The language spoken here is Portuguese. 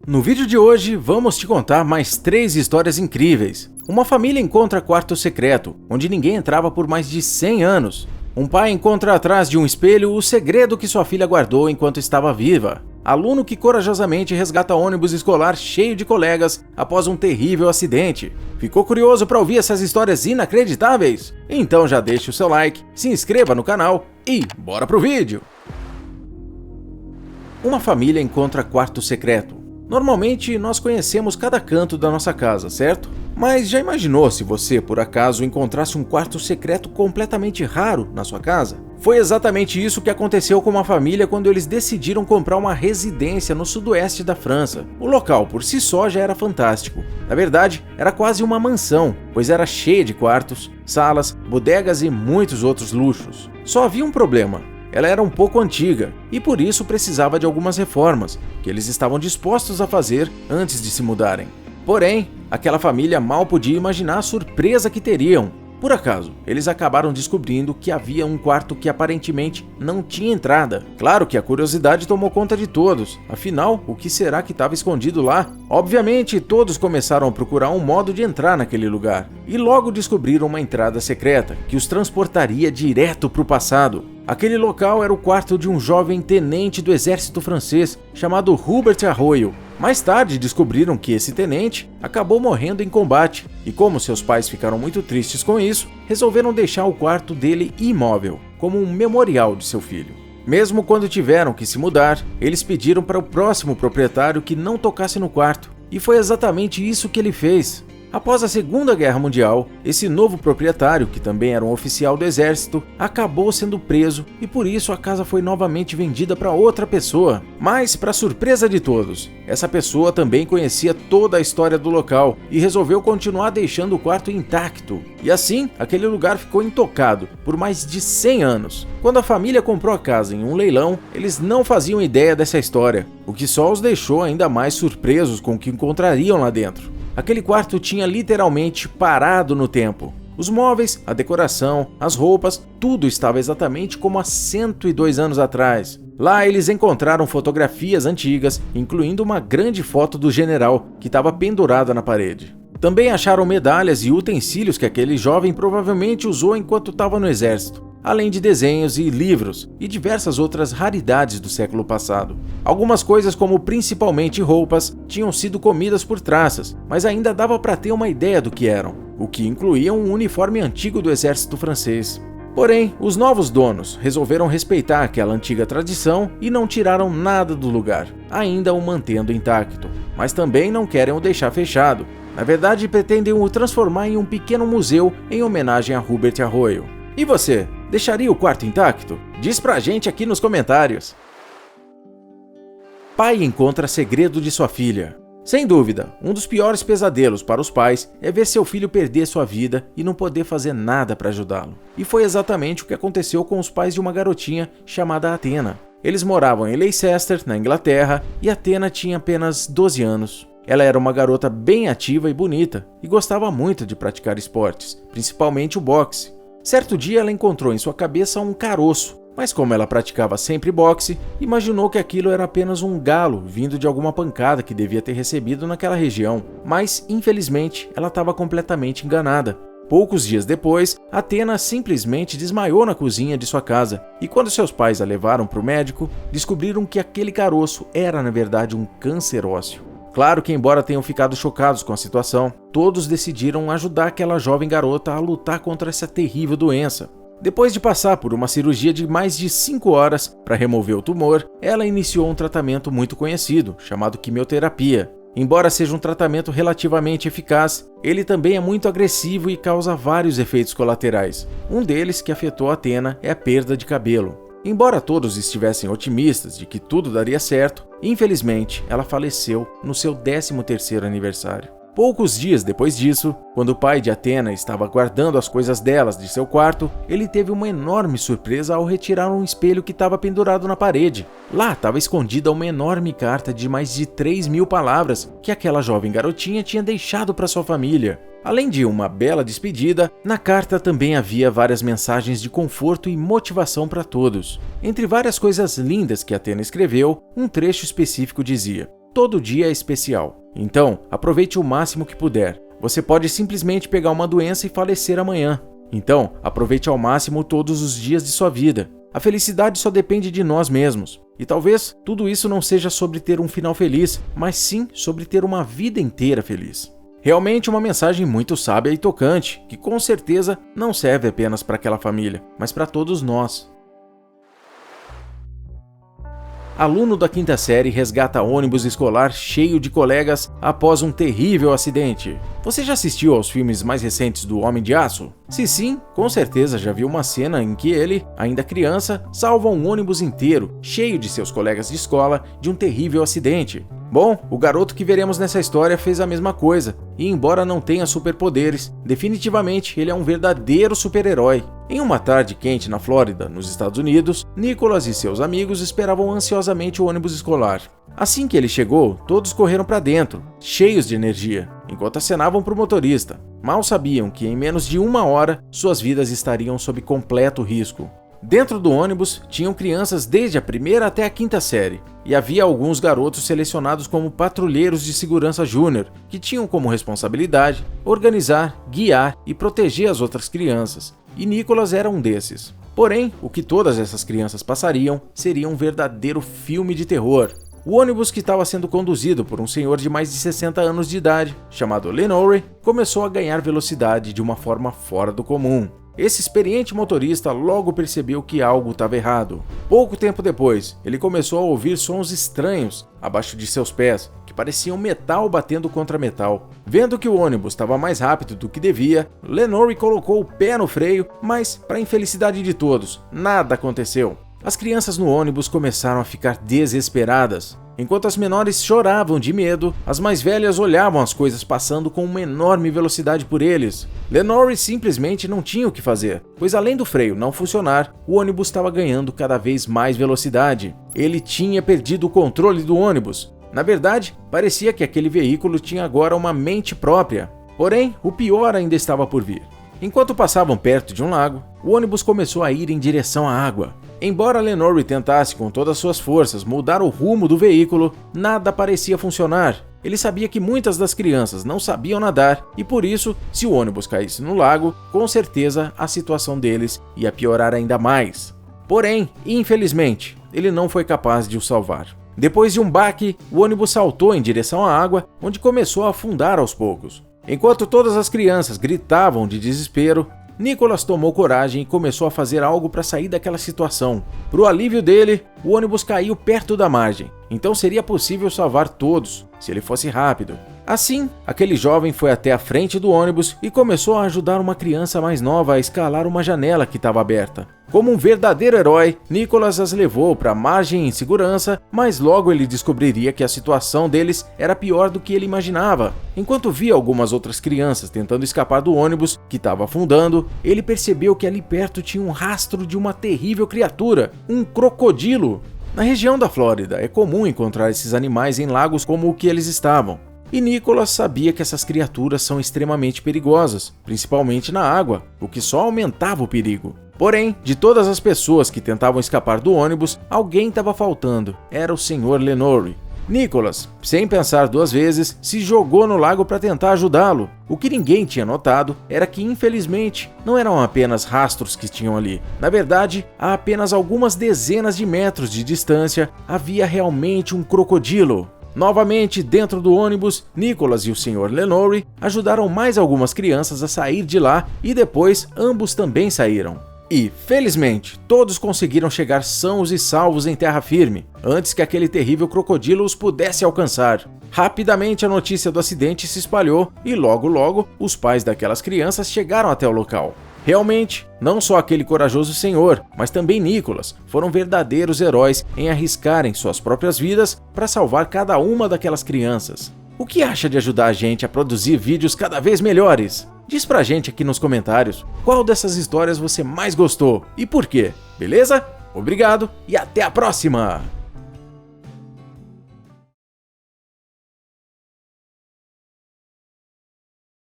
No vídeo de hoje, vamos te contar mais 3 histórias incríveis. Uma família encontra quarto secreto, onde ninguém entrava por mais de 100 anos. Um pai encontra atrás de um espelho o segredo que sua filha guardou enquanto estava viva. Aluno que corajosamente resgata ônibus escolar cheio de colegas após um terrível acidente. Ficou curioso para ouvir essas histórias inacreditáveis? Então já deixe o seu like, se inscreva no canal e bora pro vídeo! Uma família encontra quarto secreto. Normalmente, nós conhecemos cada canto da nossa casa, certo? Mas já imaginou se você, por acaso, encontrasse um quarto secreto completamente raro na sua casa? Foi exatamente isso que aconteceu com uma família quando eles decidiram comprar uma residência no sudoeste da França. O local, por si só, já era fantástico. Na verdade, era quase uma mansão, pois era cheia de quartos, salas, bodegas e muitos outros luxos. Só havia um problema. Ela era um pouco antiga e por isso precisava de algumas reformas, que eles estavam dispostos a fazer antes de se mudarem. Porém, aquela família mal podia imaginar a surpresa que teriam. Por acaso, eles acabaram descobrindo que havia um quarto que aparentemente não tinha entrada. Claro que a curiosidade tomou conta de todos, afinal, o que será que estava escondido lá? Obviamente, todos começaram a procurar um modo de entrar naquele lugar, e logo descobriram uma entrada secreta, que os transportaria direto para o passado. Aquele local era o quarto de um jovem tenente do exército francês, chamado Hubert Arroyo. Mais tarde descobriram que esse tenente acabou morrendo em combate, e como seus pais ficaram muito tristes com isso, resolveram deixar o quarto dele imóvel, como um memorial de seu filho. Mesmo quando tiveram que se mudar, eles pediram para o próximo proprietário que não tocasse no quarto, e foi exatamente isso que ele fez. Após a Segunda Guerra Mundial, esse novo proprietário, que também era um oficial do exército, acabou sendo preso e por isso a casa foi novamente vendida para outra pessoa. Mas, para surpresa de todos, essa pessoa também conhecia toda a história do local e resolveu continuar deixando o quarto intacto. E assim, aquele lugar ficou intocado por mais de 100 anos. Quando a família comprou a casa em um leilão, eles não faziam ideia dessa história, o que só os deixou ainda mais surpresos com o que encontrariam lá dentro. Aquele quarto tinha literalmente parado no tempo. Os móveis, a decoração, as roupas, tudo estava exatamente como há 102 anos atrás. Lá eles encontraram fotografias antigas, incluindo uma grande foto do general, que estava pendurada na parede. Também acharam medalhas e utensílios que aquele jovem provavelmente usou enquanto estava no exército, além de desenhos e livros e diversas outras raridades do século passado. Algumas coisas, como principalmente roupas, tinham sido comidas por traças, mas ainda dava para ter uma ideia do que eram, o que incluía um uniforme antigo do exército francês. Porém, os novos donos resolveram respeitar aquela antiga tradição e não tiraram nada do lugar, ainda o mantendo intacto, mas também não querem o deixar fechado. Na verdade, pretendem o transformar em um pequeno museu em homenagem a Hubert Arroyo. E você, deixaria o quarto intacto? Diz pra gente aqui nos comentários. Pai encontra segredo de sua filha. Sem dúvida, um dos piores pesadelos para os pais é ver seu filho perder sua vida e não poder fazer nada para ajudá-lo. E foi exatamente o que aconteceu com os pais de uma garotinha chamada Athena. Eles moravam em Leicester, na Inglaterra, e Athena tinha apenas 12 anos. Ela era uma garota bem ativa e bonita, e gostava muito de praticar esportes, principalmente o boxe. Certo dia ela encontrou em sua cabeça um caroço, mas como ela praticava sempre boxe, imaginou que aquilo era apenas um galo vindo de alguma pancada que devia ter recebido naquela região. Mas, infelizmente, ela estava completamente enganada. Poucos dias depois, Athena simplesmente desmaiou na cozinha de sua casa, e quando seus pais a levaram para o médico, descobriram que aquele caroço era, na verdade, um câncer ósseo. Claro que, embora tenham ficado chocados com a situação, todos decidiram ajudar aquela jovem garota a lutar contra essa terrível doença. Depois de passar por uma cirurgia de mais de 5 horas para remover o tumor, ela iniciou um tratamento muito conhecido, chamado quimioterapia. Embora seja um tratamento relativamente eficaz, ele também é muito agressivo e causa vários efeitos colaterais. Um deles que afetou Athena é a perda de cabelo. Embora todos estivessem otimistas de que tudo daria certo, infelizmente ela faleceu no seu 13º aniversário. Poucos dias depois disso, quando o pai de Athena estava guardando as coisas delas de seu quarto, ele teve uma enorme surpresa ao retirar um espelho que estava pendurado na parede. Lá estava escondida uma enorme carta de mais de 3.000 palavras que aquela jovem garotinha tinha deixado para sua família. Além de uma bela despedida, na carta também havia várias mensagens de conforto e motivação para todos. Entre várias coisas lindas que Athena escreveu, um trecho específico dizia: todo dia é especial. Então, aproveite o máximo que puder. Você pode simplesmente pegar uma doença e falecer amanhã. Então, aproveite ao máximo todos os dias de sua vida. A felicidade só depende de nós mesmos. E talvez tudo isso não seja sobre ter um final feliz, mas sim sobre ter uma vida inteira feliz. Realmente uma mensagem muito sábia e tocante, que com certeza não serve apenas para aquela família, mas para todos nós. Aluno da quinta série resgata ônibus escolar cheio de colegas após um terrível acidente. Você já assistiu aos filmes mais recentes do Homem de Aço? Se sim, com certeza já viu uma cena em que ele, ainda criança, salva um ônibus inteiro, cheio de seus colegas de escola, de um terrível acidente. Bom, o garoto que veremos nessa história fez a mesma coisa, e embora não tenha superpoderes, definitivamente ele é um verdadeiro super-herói. Em uma tarde quente na Flórida, nos Estados Unidos, Nicholas e seus amigos esperavam ansiosamente o ônibus escolar. Assim que ele chegou, todos correram para dentro, cheios de energia, enquanto acenavam para o motorista. Mal sabiam que em menos de uma hora, suas vidas estariam sob completo risco. Dentro do ônibus, tinham crianças desde a primeira até a quinta série, e havia alguns garotos selecionados como patrulheiros de segurança júnior, que tinham como responsabilidade organizar, guiar e proteger as outras crianças, e Nicholas era um desses. Porém, o que todas essas crianças passariam seria um verdadeiro filme de terror. O ônibus, que estava sendo conduzido por um senhor de mais de 60 anos de idade, chamado Lenore, começou a ganhar velocidade de uma forma fora do comum. Esse experiente motorista logo percebeu que algo estava errado. Pouco tempo depois, ele começou a ouvir sons estranhos abaixo de seus pés, que pareciam metal batendo contra metal. Vendo que o ônibus estava mais rápido do que devia, Lenore colocou o pé no freio, mas, para infelicidade de todos, nada aconteceu. As crianças no ônibus começaram a ficar desesperadas. Enquanto as menores choravam de medo, as mais velhas olhavam as coisas passando com uma enorme velocidade por eles. Lenore simplesmente não tinha o que fazer, pois além do freio não funcionar, o ônibus estava ganhando cada vez mais velocidade. Ele tinha perdido o controle do ônibus. Na verdade, parecia que aquele veículo tinha agora uma mente própria. Porém, o pior ainda estava por vir. Enquanto passavam perto de um lago, o ônibus começou a ir em direção à água. Embora Lenore tentasse com todas suas forças mudar o rumo do veículo, nada parecia funcionar. Ele sabia que muitas das crianças não sabiam nadar e por isso, se o ônibus caísse no lago, com certeza a situação deles ia piorar ainda mais. Porém, infelizmente, ele não foi capaz de o salvar. Depois de um baque, o ônibus saltou em direção à água, onde começou a afundar aos poucos. Enquanto todas as crianças gritavam de desespero, Nicholas tomou coragem e começou a fazer algo para sair daquela situação. Para o alívio dele, o ônibus caiu perto da margem, então seria possível salvar todos, se ele fosse rápido. Assim, aquele jovem foi até a frente do ônibus e começou a ajudar uma criança mais nova a escalar uma janela que estava aberta. Como um verdadeiro herói, Nicholas as levou para a margem em segurança, mas logo ele descobriria que a situação deles era pior do que ele imaginava. Enquanto via algumas outras crianças tentando escapar do ônibus, que estava afundando, ele percebeu que ali perto tinha um rastro de uma terrível criatura, um crocodilo. Na região da Flórida, é comum encontrar esses animais em lagos como o que eles estavam. E Nicholas sabia que essas criaturas são extremamente perigosas, principalmente na água, o que só aumentava o perigo. Porém, de todas as pessoas que tentavam escapar do ônibus, alguém estava faltando. Era o Sr. Lenore. Nicholas, sem pensar duas vezes, se jogou no lago para tentar ajudá-lo. O que ninguém tinha notado era que, infelizmente, não eram apenas rastros que tinham ali. Na verdade, a apenas algumas dezenas de metros de distância, havia realmente um crocodilo. Novamente, dentro do ônibus, Nicholas e o Sr. Lenore ajudaram mais algumas crianças a sair de lá e depois ambos também saíram. E, felizmente, todos conseguiram chegar sãos e salvos em terra firme, antes que aquele terrível crocodilo os pudesse alcançar. Rapidamente a notícia do acidente se espalhou e logo os pais daquelas crianças chegaram até o local. Realmente, não só aquele corajoso senhor, mas também Nicholas foram verdadeiros heróis em arriscarem suas próprias vidas para salvar cada uma daquelas crianças. O que acha de ajudar a gente a produzir vídeos cada vez melhores? Diz pra gente aqui nos comentários qual dessas histórias você mais gostou e por quê, beleza? Obrigado e até a próxima!